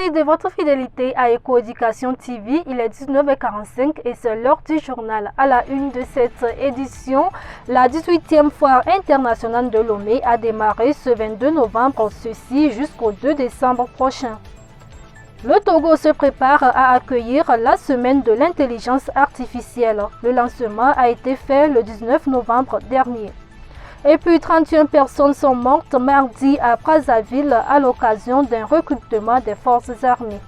Merci de votre fidélité à Éco-Éducation TV. Il est 19h45 et c'est l'heure du journal. À la une de cette édition, la 18e foire internationale de Lomé a démarré ce 22 novembre, ceci jusqu'au 2 décembre prochain. Le Togo se prépare à accueillir la semaine de l'intelligence artificielle. Le lancement a été fait le 19 novembre dernier. Et puis 31 personnes sont mortes mardi à Brazzaville à l'occasion d'un recrutement des forces armées.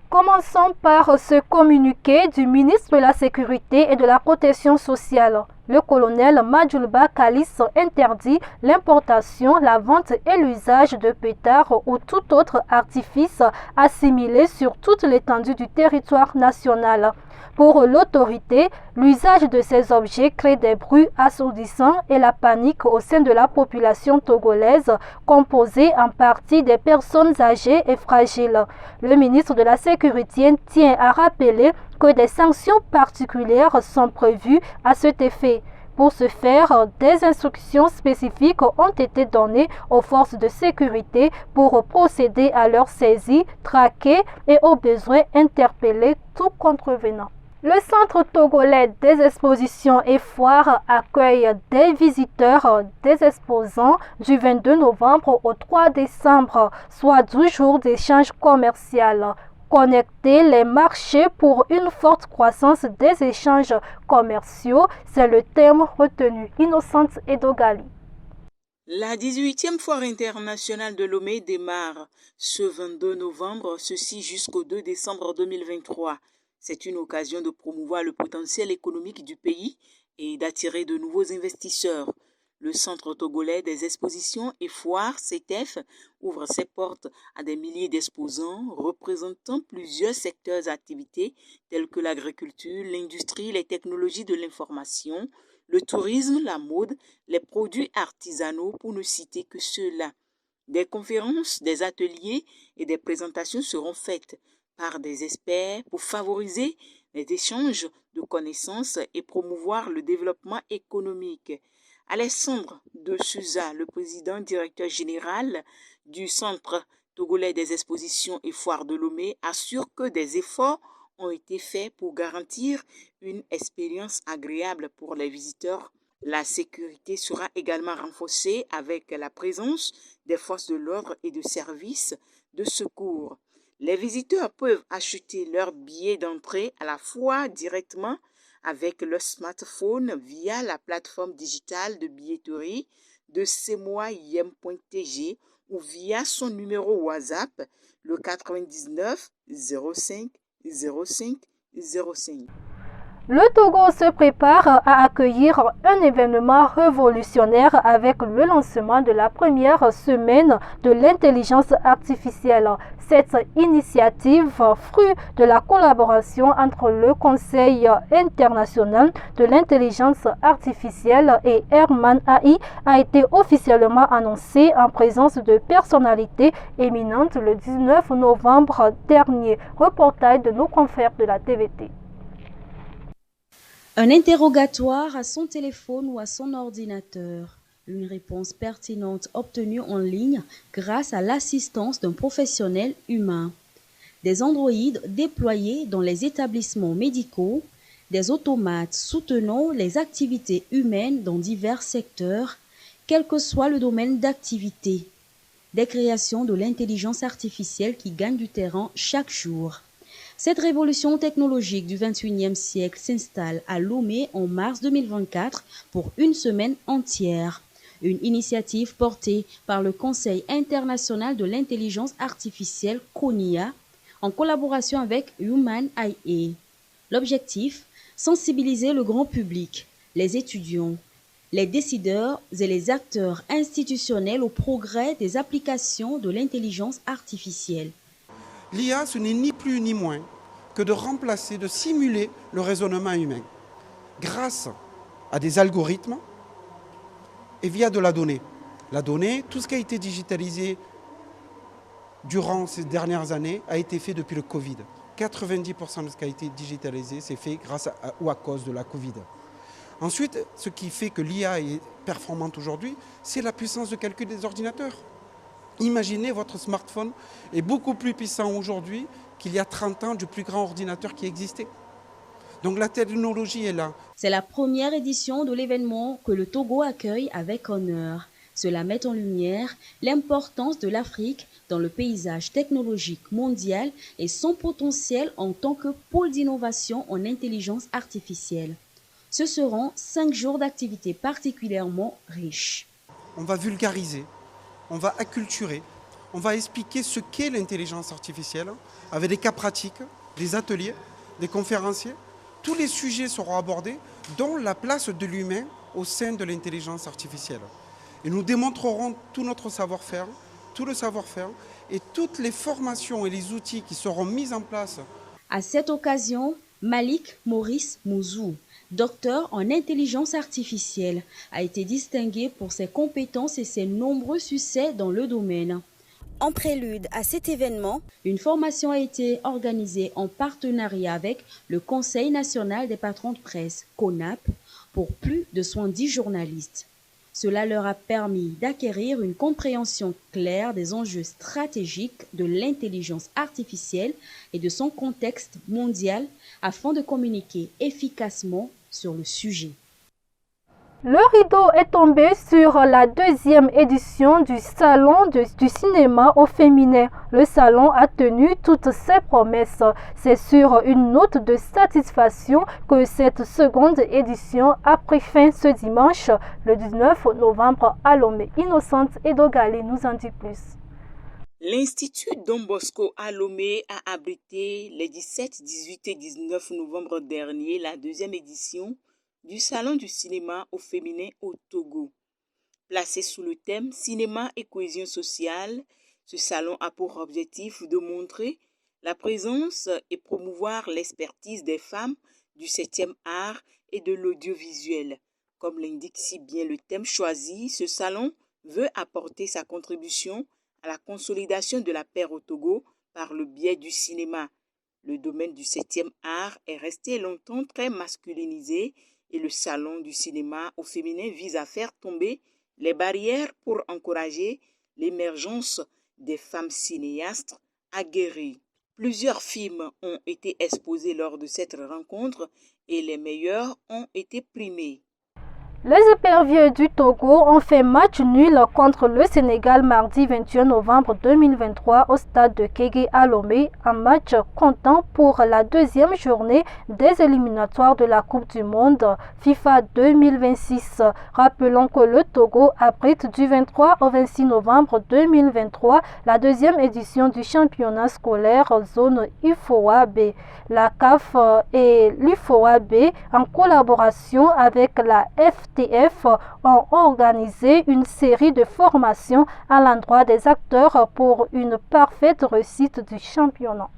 Commençons par ce communiqué du ministre de la Sécurité et de la Protection sociale. Le colonel Madjoulba Kalis interdit l'importation, la vente et l'usage de pétards ou tout autre artifice assimilé sur toute l'étendue du territoire national. Pour l'autorité, l'usage de ces objets crée des bruits assourdissants et la panique au sein de la population togolaise, composée en partie des personnes âgées et fragiles. Le ministre de la Sécurité tient à rappeler que des sanctions particulières sont prévues à cet effet. Pour ce faire, des instructions spécifiques ont été données aux forces de sécurité pour procéder à leur saisie, traquer et au besoin interpeller tout contrevenant. Le Centre togolais des expositions et foires accueille des visiteurs, des exposants du 22 novembre au 3 décembre, soit 12 jours d'échange commercial. Connecter les marchés pour une forte croissance des échanges commerciaux, c'est le terme retenu. Innocente Edogali. La 18e foire internationale de Lomé démarre ce 22 novembre, ceci jusqu'au 2 décembre 2023. C'est une occasion de promouvoir le potentiel économique du pays et d'attirer de nouveaux investisseurs. Le Centre togolais des expositions et foires, CETEF, ouvre ses portes à des milliers d'exposants représentant plusieurs secteurs d'activité tels que l'agriculture, l'industrie, les technologies de l'information, le tourisme, la mode, les produits artisanaux pour ne citer que ceux-là. Des conférences, des ateliers et des présentations seront faites par des experts pour favoriser les échanges de connaissances et promouvoir le développement économique. Alessandre de Souza, le président directeur général du Centre togolais des expositions et foires de Lomé, assure que des efforts ont été faits pour garantir une expérience agréable pour les visiteurs. La sécurité sera également renforcée avec la présence des forces de l'ordre et de services de secours. Les visiteurs peuvent acheter leurs billets d'entrée à la fois directement avec leur smartphone via la plateforme digitale de billetterie de cmoyem.tg ou via son numéro WhatsApp, le 99 05 05 05. Le Togo se prépare à accueillir un événement révolutionnaire avec le lancement de la première semaine de l'intelligence artificielle. Cette initiative, fruit de la collaboration entre le Conseil international de l'intelligence artificielle et Herman AI, a été officiellement annoncée en présence de personnalités éminentes le 19 novembre dernier. Reportage de nos confrères de la TVT. Un interrogatoire à son téléphone ou à son ordinateur. Une réponse pertinente obtenue en ligne grâce à l'assistance d'un professionnel humain. Des androïdes déployés dans les établissements médicaux. Des automates soutenant les activités humaines dans divers secteurs, quel que soit le domaine d'activité. Des créations de l'intelligence artificielle qui gagnent du terrain chaque jour. Cette révolution technologique du XXIe siècle s'installe à Lomé en mars 2024 pour une semaine entière. Une initiative portée par le Conseil international de l'intelligence artificielle CONIA en collaboration avec Human AI. L'objectif, sensibiliser le grand public, les étudiants, les décideurs et les acteurs institutionnels au progrès des applications de l'intelligence artificielle. L'IA, ce n'est ni plus ni moins que de remplacer, de simuler le raisonnement humain grâce à des algorithmes et via de la donnée. La donnée, tout ce qui a été digitalisé durant ces dernières années a été fait depuis le Covid. 90% de ce qui a été digitalisé, c'est fait grâce ou à cause de la Covid. Ensuite, ce qui fait que l'IA est performante aujourd'hui, c'est la puissance de calcul des ordinateurs. Imaginez, votre smartphone est beaucoup plus puissant aujourd'hui qu'il y a 30 ans du plus grand ordinateur qui existait. Donc la technologie est là. C'est la première édition de l'événement que le Togo accueille avec honneur. Cela met en lumière l'importance de l'Afrique dans le paysage technologique mondial et son potentiel en tant que pôle d'innovation en intelligence artificielle. Ce seront 5 jours d'activités particulièrement riches. On va vulgariser, on va acculturer, on va expliquer ce qu'est l'intelligence artificielle avec des cas pratiques, des ateliers, des conférenciers. Tous les sujets seront abordés, dont la place de l'humain au sein de l'intelligence artificielle. Et nous démontrerons tout notre savoir-faire, tout le savoir-faire et toutes les formations et les outils qui seront mis en place. À cette occasion, Malik Maurice Mouzou, docteur en intelligence artificielle, a été distingué pour ses compétences et ses nombreux succès dans le domaine. En prélude à cet événement, une formation a été organisée en partenariat avec le Conseil national des patrons de presse, CONAP, pour plus de 70 journalistes. Cela leur a permis d'acquérir une compréhension claire des enjeux stratégiques de l'intelligence artificielle et de son contexte mondial afin de communiquer efficacement sur le sujet. Le rideau est tombé sur la 2e édition du Salon du cinéma au féminin. Le salon a tenu toutes ses promesses. C'est sur une note de satisfaction que cette seconde édition a pris fin ce dimanche, le 19 novembre à Lomé. Innocente Edogali nous en dit plus. L'Institut Don Bosco à Lomé a abrité les 17, 18 et 19 novembre dernier la 2e édition du Salon du cinéma au féminin au Togo. Placé sous le thème Cinéma et cohésion sociale, ce salon a pour objectif de montrer la présence et promouvoir l'expertise des femmes du 7e art et de l'audiovisuel. Comme l'indique si bien le thème choisi, ce salon veut apporter sa contribution à la consolidation de la paix au Togo par le biais du cinéma. Le domaine du 7e art est resté longtemps très masculinisé et le salon du cinéma au féminin vise à faire tomber les barrières pour encourager l'émergence des femmes cinéastes aguerries. Plusieurs films ont été exposés lors de cette rencontre et les meilleurs ont été primés. Les éperviers du Togo ont fait match nul contre le Sénégal mardi 21 novembre 2023 au stade de Kégué à Lomé, un match comptant pour la 2e journée des éliminatoires de la Coupe du Monde FIFA 2026. Rappelons que le Togo abrite du 23 au 26 novembre 2023 la 2e édition du championnat scolaire zone UFOA B. La CAF et l'UFOA B, en collaboration avec la FTF, ont organisé une série de formations à l'endroit des acteurs pour une parfaite réussite du championnat.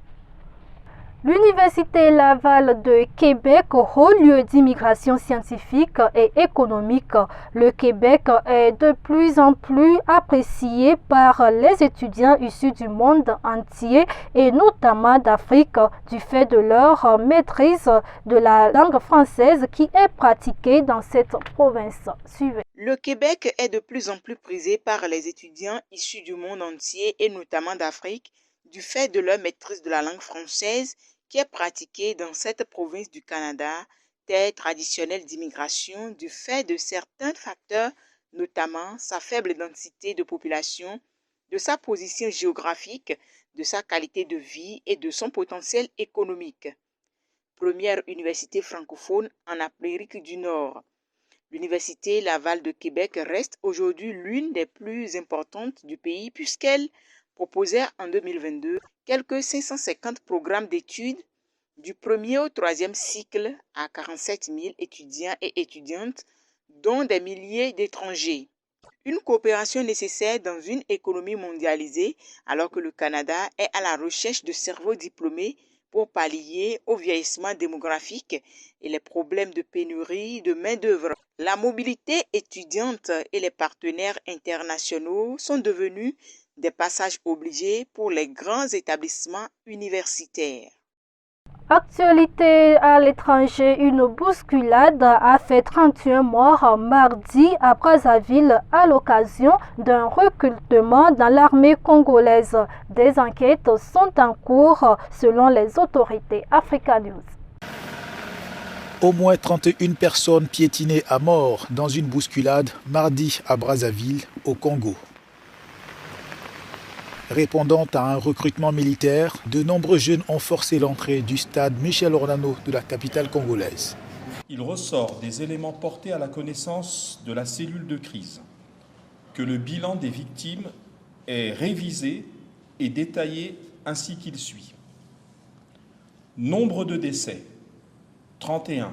L'Université Laval de Québec, haut lieu d'immigration scientifique et économique, le Québec est de plus en plus apprécié par les étudiants issus du monde entier et notamment d'Afrique du fait de leur maîtrise de la langue française qui est pratiquée dans cette province. Suivez. Le Québec est de plus en plus prisé par les étudiants issus du monde entier et notamment d'Afrique du fait de leur maîtrise de la langue française qui est pratiquée dans cette province du Canada, terre traditionnelle d'immigration du fait de certains facteurs, notamment sa faible densité de population, de sa position géographique, de sa qualité de vie et de son potentiel économique. Première université francophone en Amérique du Nord. L'Université Laval de Québec reste aujourd'hui l'une des plus importantes du pays puisqu'elle proposait en 2022 quelques 550 programmes d'études du 1er au 3e cycle à 47 000 étudiants et étudiantes, dont des milliers d'étrangers. Une coopération nécessaire dans une économie mondialisée alors que le Canada est à la recherche de cerveaux diplômés pour pallier au vieillissement démographique et les problèmes de pénurie de main-d'œuvre. La mobilité étudiante et les partenaires internationaux sont devenus des passages obligés pour les grands établissements universitaires. Actualité à l'étranger, une bousculade a fait 31 morts mardi à Brazzaville à l'occasion d'un recrutement dans l'armée congolaise. Des enquêtes sont en cours selon les autorités Africa News. Au moins 31 personnes piétinées à mort dans une bousculade mardi à Brazzaville, au Congo. Répondant à un recrutement militaire, de nombreux jeunes ont forcé l'entrée du stade Michel Ornano de la capitale congolaise. Il ressort des éléments portés à la connaissance de la cellule de crise, que le bilan des victimes est révisé et détaillé ainsi qu'il suit. Nombre de décès, 31,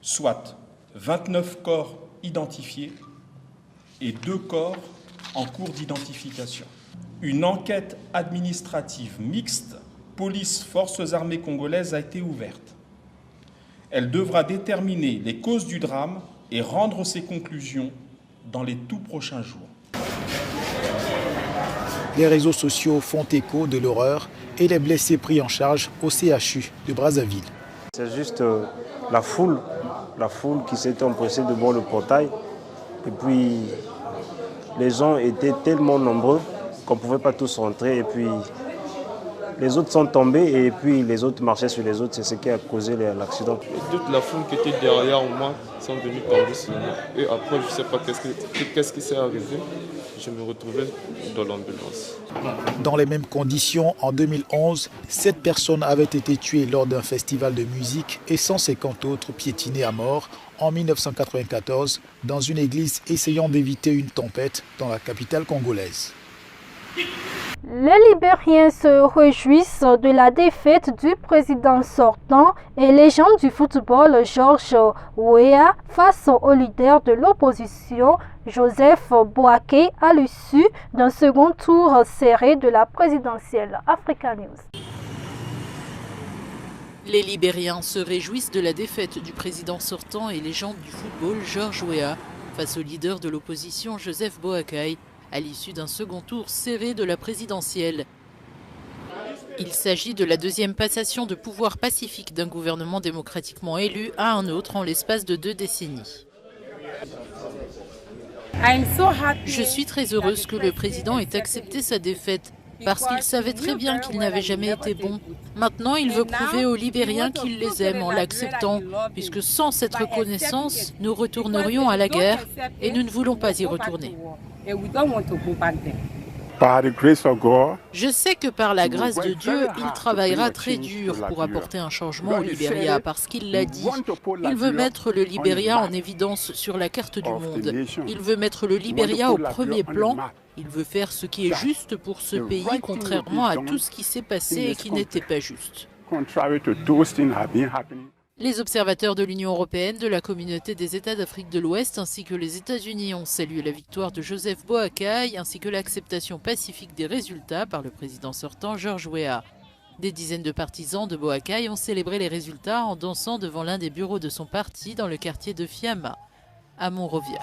soit 29 corps identifiés et 2 corps en cours d'identification. Une enquête administrative mixte, police-forces armées congolaises, a été ouverte. Elle devra déterminer les causes du drame et rendre ses conclusions dans les tout prochains jours. Les réseaux sociaux font écho de l'horreur et les blessés pris en charge au CHU de Brazzaville. C'est juste la foule qui s'est empressée devant le portail. Et puis les gens étaient tellement nombreux qu'on ne pouvait pas tous rentrer. Et puis les autres sont tombés et puis les autres marchaient sur les autres. C'est ce qui a causé l'accident. Toute la foule qui était derrière moi sont venus tomber sur moi. Et après, je ne sais pas qu'est-ce qui s'est arrivé. Je me retrouvais dans l'ambulance. Dans les mêmes conditions, en 2011, 7 personnes avaient été tuées lors d'un festival de musique et 150 autres piétinées à mort en 1994 dans une église essayant d'éviter une tempête dans la capitale congolaise. Les Libériens se réjouissent de la défaite du président sortant et légende du football George Weah face au leader de l'opposition Joseph Boakai à l'issue d'un second tour serré de la présidentielle. Africa News. Les Libériens se réjouissent de la défaite du président sortant et légende du football George Weah face au leader de l'opposition Joseph Boakai à l'issue d'un second tour serré de la présidentielle. Il s'agit de la deuxième passation de pouvoir pacifique d'un gouvernement démocratiquement élu à un autre en l'espace de 2 décennies. Je suis très heureuse que le président ait accepté sa défaite parce qu'il savait très bien qu'il n'avait jamais été bon. Maintenant, il veut prouver aux Libériens qu'il les aime en l'acceptant, puisque sans cette reconnaissance, nous retournerions à la guerre et nous ne voulons pas y retourner. Je sais que par la grâce de Dieu, il travaillera très dur pour apporter un changement au Libéria parce qu'il l'a dit. Il veut mettre le Libéria en évidence sur la carte du monde. Il veut mettre le Libéria au premier plan. Il veut faire ce qui est juste pour ce pays, contrairement à tout ce qui s'est passé et qui n'était pas juste. Les observateurs de l'Union européenne, de la communauté des États d'Afrique de l'Ouest ainsi que les États-Unis ont salué la victoire de Joseph Boakai ainsi que l'acceptation pacifique des résultats par le président sortant George Weah. Des dizaines de partisans de Boakai ont célébré les résultats en dansant devant l'un des bureaux de son parti dans le quartier de Fiamma, à Monrovia.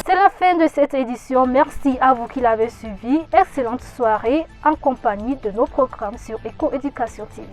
C'est la fin de cette édition. Merci à vous qui l'avez suivi. Excellente soirée en compagnie de nos programmes sur Éco Éducation TV.